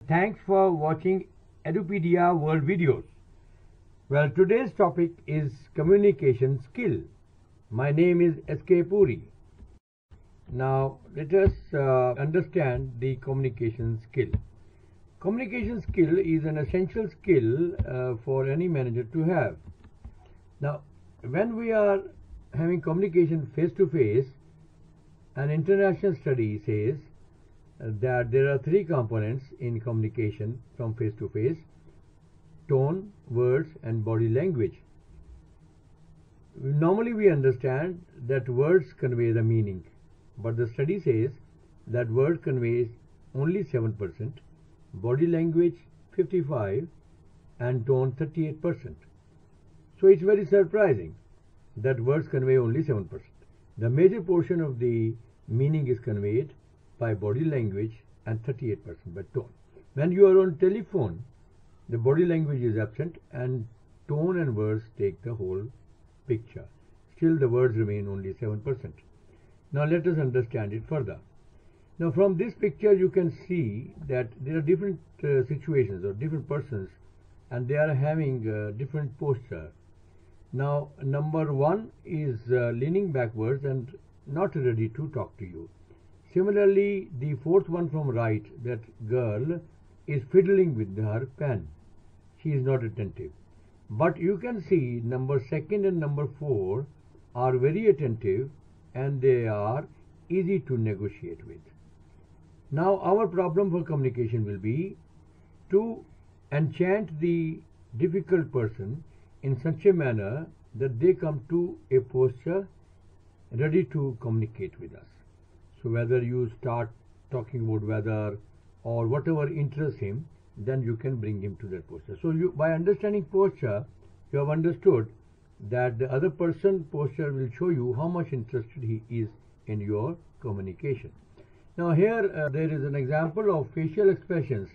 Thanks for watching Edupedia World Videos. Well, today's topic is communication skill. My name is S.K. Puri. Now, let us understand the communication skill. Communication skill is an essential skill for any manager to have. Now, when we are having communication face-to-face, an international study says that there are three components in communication from face to face: tone, words, and body language. Normally we understand that words convey the meaning, but the study says that word conveys only 7%, body language 55%, and tone 38%. So it's very surprising that words convey only 7%. The major portion of the meaning is conveyed by body language and 38% by tone. When you are on telephone, the body language is absent and tone and words take the whole picture. Still the words remain only 7%. Now let us understand it further. Now from this picture you can see that there are different situations or different persons, and they are having different posture. Now number one is leaning backwards and not ready to talk to you. Similarly, the fourth one from right, that girl is fiddling with her pen. She is not attentive. But you can see number second and number 4 are very attentive and they are easy to negotiate with. Now our problem for communication will be to enchant the difficult person in such a manner that they come to a posture ready to communicate with us. So whether you start talking about weather or whatever interests him, then you can bring him to that posture. So by understanding posture, you have understood that the other person's posture will show you how much interested he is in your communication. Now here there is an example of facial expressions,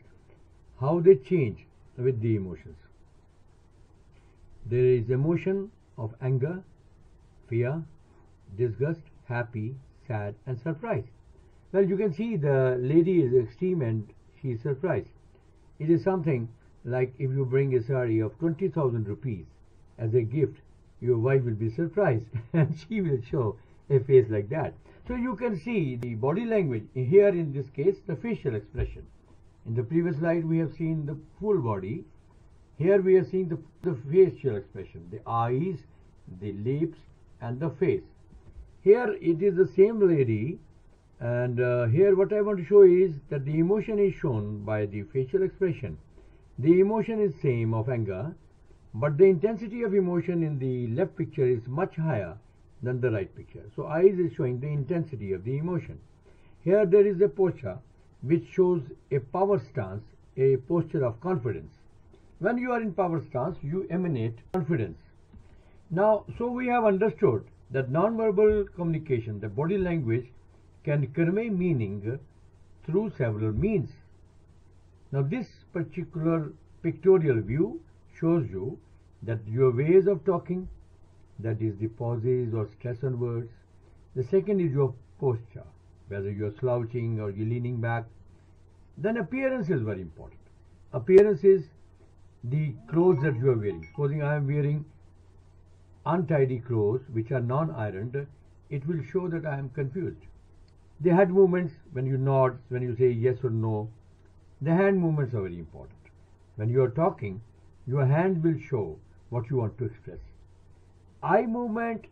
how they change with the emotions. There is emotion of anger, fear, disgust, happy, sad, and surprise. Well, you can see the lady is extreme and she is surprised. It is something like if you bring a sari of 20,000 rupees as a gift, your wife will be surprised and she will show a face like that. So you can see the body language here, in this case the facial expression. In the previous slide we have seen the full body. Here we are seeing the facial expression, the eyes, the lips, and the face. Here it is the same lady, and here what I want to show is that the emotion is shown by the facial expression. The emotion is same of anger, but the intensity of emotion in the left picture is much higher than the right picture. So eyes is showing the intensity of the emotion. Here there is a posture which shows a power stance, a posture of confidence. When you are in power stance, you emanate confidence. Now, so we have understood that non-verbal communication, the body language, can convey meaning through several means. Now this particular pictorial view shows you that your ways of talking, that is the pauses or stress on words. The second is your posture, whether you are slouching or you're leaning back. Then appearance is very important. Appearance is the clothes that you are wearing. Supposing I am wearing untidy clothes which are non-ironed, it will show that I am confused. The head movements, when you nod, when you say yes or no, the hand movements are very important. When you are talking, your hand will show what you want to express. Eye movement,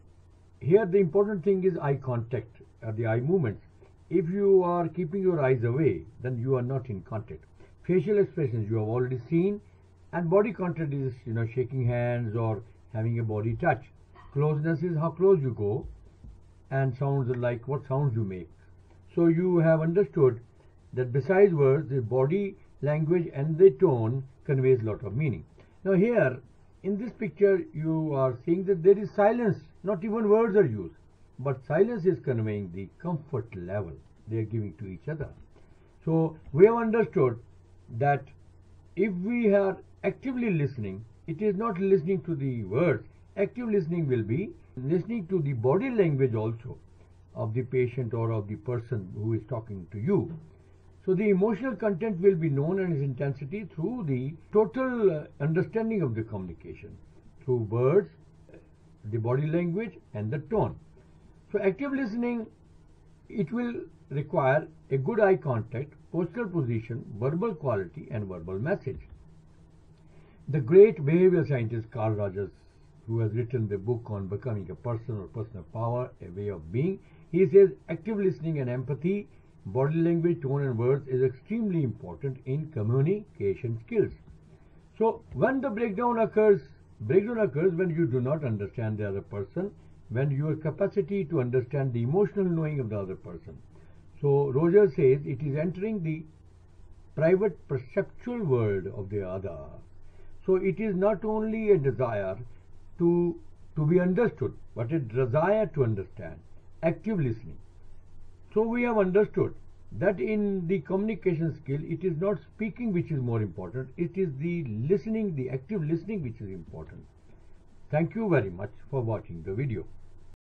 here the important thing is eye contact, the eye movements. If you are keeping your eyes away, then you are not in contact. Facial expressions you have already seen, and body contact is shaking hands or having a body touch. Closeness is how close you go, and sounds are like what sounds you make. So you have understood that besides words, the body language and the tone conveys a lot of meaning. Now here in this picture you are seeing that there is silence, not even words are used, but silence is conveying the comfort level they are giving to each other. So we have understood that if we are actively listening, it is not listening to the words. Active listening will be listening to the body language also of the patient or of the person who is talking to you. So the emotional content will be known and its intensity through the total understanding of the communication, through words, the body language and the tone. So active listening, it will require a good eye contact, postural position, verbal quality and verbal message. The great behavioral scientist Carl Rogers, who has written the book on becoming a person or personal power, a way of being, he says active listening and empathy, body language, tone and words is extremely important in communication skills. So when the breakdown occurs when you do not understand the other person, when your capacity to understand the emotional knowing of the other person. So Rogers says it is entering the private perceptual world of the other. So it is not only a desire to be understood, but a desire to understand, active listening. So we have understood that in the communication skill, it is not speaking which is more important, it is the listening, the active listening which is important. Thank you very much for watching the video.